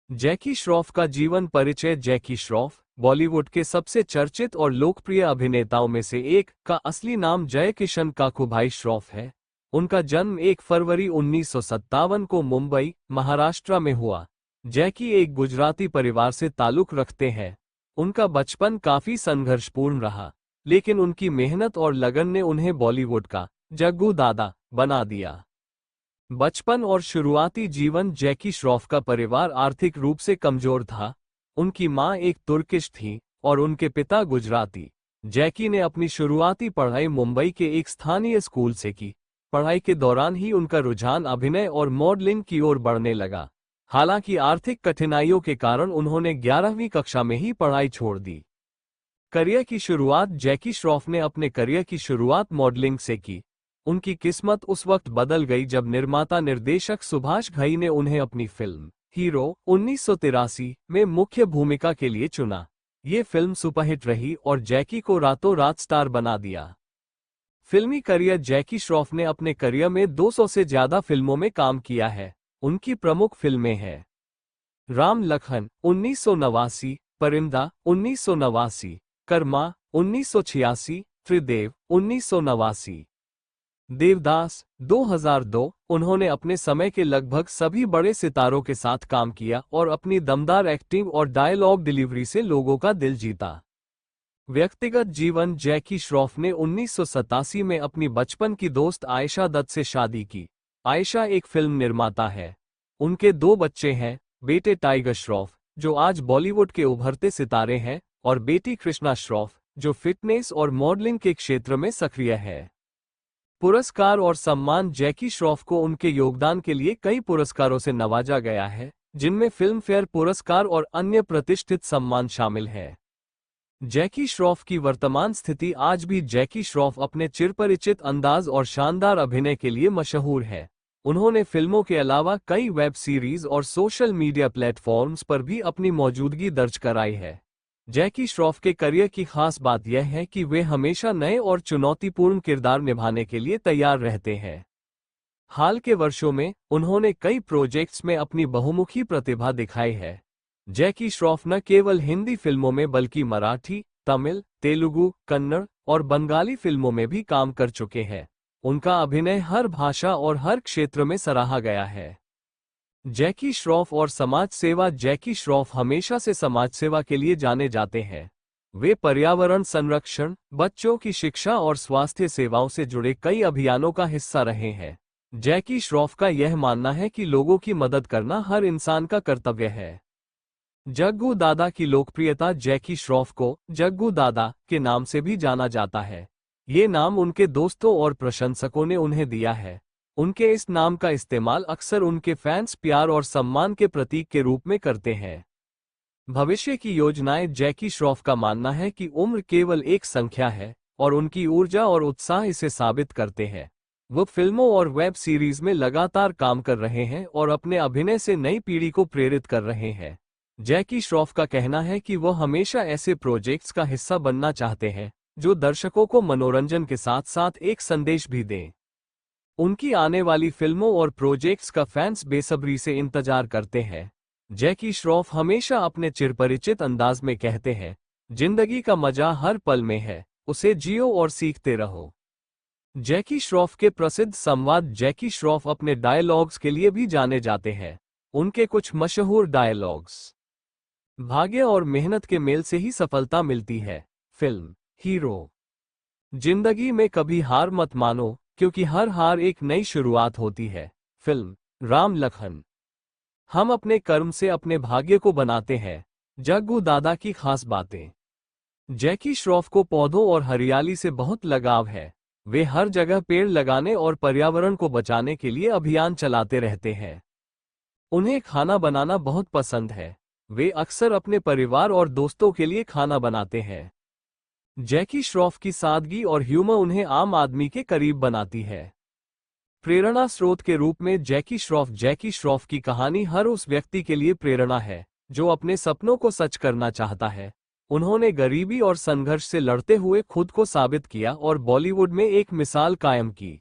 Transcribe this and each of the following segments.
जैकी श्रॉफ का जीवन परिचय। जैकी श्रॉफ बॉलीवुड के सबसे चर्चित और लोकप्रिय अभिनेताओं में से एक का असली नाम जय किशन काकूभाई श्रॉफ है। उनका जन्म 1 फरवरी 1957 को मुंबई, महाराष्ट्र में हुआ। जैकी एक गुजराती परिवार से ताल्लुक रखते हैं। उनका बचपन काफी संघर्षपूर्ण रहा, लेकिन उनकी मेहनत और लगन ने उन्हें बॉलीवुड का जग्गू दादा बना दिया। बचपन और शुरुआती जीवन। जैकी श्रॉफ का परिवार आर्थिक रूप से कमजोर था। उनकी मां एक तुर्किश थी और उनके पिता गुजराती। जैकी ने अपनी शुरुआती पढ़ाई मुंबई के एक स्थानीय स्कूल से की। पढ़ाई के दौरान ही उनका रुझान अभिनय और मॉडलिंग की ओर बढ़ने लगा। हालांकि आर्थिक कठिनाइयों के कारण उन्होंने 11वीं कक्षा में ही पढ़ाई छोड़ दी। करियर की शुरुआत। जैकी श्रॉफ ने अपने करियर की शुरुआत मॉडलिंग से की। उनकी किस्मत उस वक्त बदल गई जब निर्माता निर्देशक सुभाष घई ने उन्हें अपनी फिल्म हीरो 1983 में मुख्य भूमिका के लिए चुना। ये फिल्म सुपरहिट रही और जैकी को रातों रात स्टार बना दिया। फिल्मी करियर। जैकी श्रॉफ ने अपने करियर में 200 से ज्यादा फिल्मों में काम किया है। उनकी प्रमुख फिल्में हैं राम लखन 1989, परिंदा 1989, कर्मा 1986, त्रिदेव 1989, देवदास 2002। उन्होंने अपने समय के लगभग सभी बड़े सितारों के साथ काम किया और अपनी दमदार एक्टिंग और डायलॉग डिलीवरी से लोगों का दिल जीता। व्यक्तिगत जीवन। जैकी श्रॉफ ने 1987 में अपनी बचपन की दोस्त आयशा दत्त से शादी की। आयशा एक फिल्म निर्माता है। उनके 2 बच्चे हैं, बेटे टाइगर श्रॉफ जो आज बॉलीवुड के उभरते सितारे हैं और बेटी कृष्णा श्रॉफ जो फिटनेस और मॉडलिंग के क्षेत्र में सक्रिय है। पुरस्कार और सम्मान। जैकी श्रॉफ को उनके योगदान के लिए कई पुरस्कारों से नवाजा गया है, जिनमें फिल्म फेयर पुरस्कार और अन्य प्रतिष्ठित सम्मान शामिल हैं। जैकी श्रॉफ की वर्तमान स्थिति। आज भी जैकी श्रॉफ अपने चिरपरिचित अंदाज और शानदार अभिनय के लिए मशहूर है। उन्होंने फिल्मों के अलावा कई वेब सीरीज और सोशल मीडिया प्लेटफॉर्म्स पर भी अपनी मौजूदगी दर्ज कराई है। जैकी श्रॉफ के करियर की खास बात यह है कि वे हमेशा नए और चुनौतीपूर्ण किरदार निभाने के लिए तैयार रहते हैं। हाल के वर्षों में उन्होंने कई प्रोजेक्ट्स में अपनी बहुमुखी प्रतिभा दिखाई है। जैकी श्रॉफ न केवल हिंदी फिल्मों में बल्कि मराठी, तमिल, तेलुगु, कन्नड़ और बंगाली फिल्मों में भी काम कर चुके हैं। उनका अभिनय हर भाषा और हर क्षेत्र में सराहा गया है। जैकी श्रॉफ और समाज सेवा। जैकी श्रॉफ हमेशा से समाज सेवा के लिए जाने जाते हैं। वे पर्यावरण संरक्षण, बच्चों की शिक्षा और स्वास्थ्य सेवाओं से जुड़े कई अभियानों का हिस्सा रहे हैं। जैकी श्रॉफ का यह मानना है कि लोगों की मदद करना हर इंसान का कर्तव्य है। जग्गू दादा की लोकप्रियता। जैकी श्रॉफ को जग्गू दादा के नाम से भी जाना जाता है। ये नाम उनके दोस्तों और प्रशंसकों ने उन्हें दिया है। उनके इस नाम का इस्तेमाल अक्सर उनके फैंस प्यार और सम्मान के प्रतीक के रूप में करते हैं। भविष्य की योजनाएं। जैकी श्रॉफ का मानना है कि उम्र केवल एक संख्या है और उनकी ऊर्जा और उत्साह इसे साबित करते हैं। वो फिल्मों और वेब सीरीज में लगातार काम कर रहे हैं और अपने अभिनय से नई पीढ़ी को प्रेरित कर रहे हैं। जैकी श्रॉफ का कहना है कि वो हमेशा ऐसे प्रोजेक्ट्स का हिस्सा बनना चाहते हैं जो दर्शकों को मनोरंजन के साथ साथ एक संदेश भी दें। उनकी आने वाली फिल्मों और प्रोजेक्ट्स का फैंस बेसब्री से इंतजार करते हैं। जैकी श्रॉफ हमेशा अपने चिरपरिचित अंदाज में कहते हैं, जिंदगी का मजा हर पल में है, उसे जियो और सीखते रहो। जैकी श्रॉफ के प्रसिद्ध संवाद। जैकी श्रॉफ अपने डायलॉग्स के लिए भी जाने जाते हैं। उनके कुछ मशहूर डायलॉग्स। भाग्य और मेहनत के मेल से ही सफलता मिलती है। Film hero. जिंदगी में कभी हार मत मानो, क्योंकि हर हार एक नई शुरुआत होती है। फिल्म राम लखन। हम अपने कर्म से अपने भाग्य को बनाते हैं। जग्गू दादा की खास बातें। जैकी श्रॉफ को पौधों और हरियाली से बहुत लगाव है। वे हर जगह पेड़ लगाने और पर्यावरण को बचाने के लिए अभियान चलाते रहते हैं। उन्हें खाना बनाना बहुत पसंद है। वे अक्सर अपने परिवार और दोस्तों के लिए खाना बनाते हैं। जैकी श्रॉफ की सादगी और ह्यूमर उन्हें आम आदमी के करीब बनाती है। प्रेरणा स्रोत के रूप में जैकी श्रॉफ। जैकी श्रॉफ की कहानी हर उस व्यक्ति के लिए प्रेरणा है जो अपने सपनों को सच करना चाहता है। उन्होंने गरीबी और संघर्ष से लड़ते हुए खुद को साबित किया और बॉलीवुड में एक मिसाल कायम की।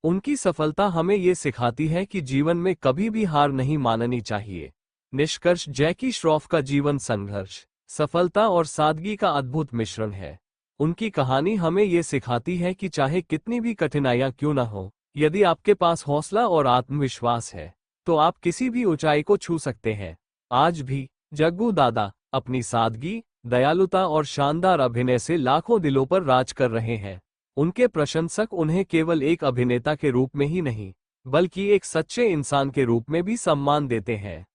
उनकी सफलता हमें ये सिखाती है कि जीवन में कभी भी हार नहीं माननी चाहिए। निष्कर्ष, जैकी श्रॉफ का जीवन संघर्ष, सफलता और सादगी का अद्भुत मिश्रण है। उनकी कहानी हमें ये सिखाती है कि चाहे कितनी भी कठिनाइयां क्यों न हो, यदि आपके पास हौसला और आत्मविश्वास है तो आप किसी भी ऊंचाई को छू सकते हैं। आज भी जग्गू दादा अपनी सादगी, दयालुता और शानदार अभिनय से लाखों दिलों पर राज कर रहे हैं। उनके प्रशंसक उन्हें केवल एक अभिनेता के रूप में ही नहीं, बल्कि एक सच्चे इंसान के रूप में भी सम्मान देते हैं।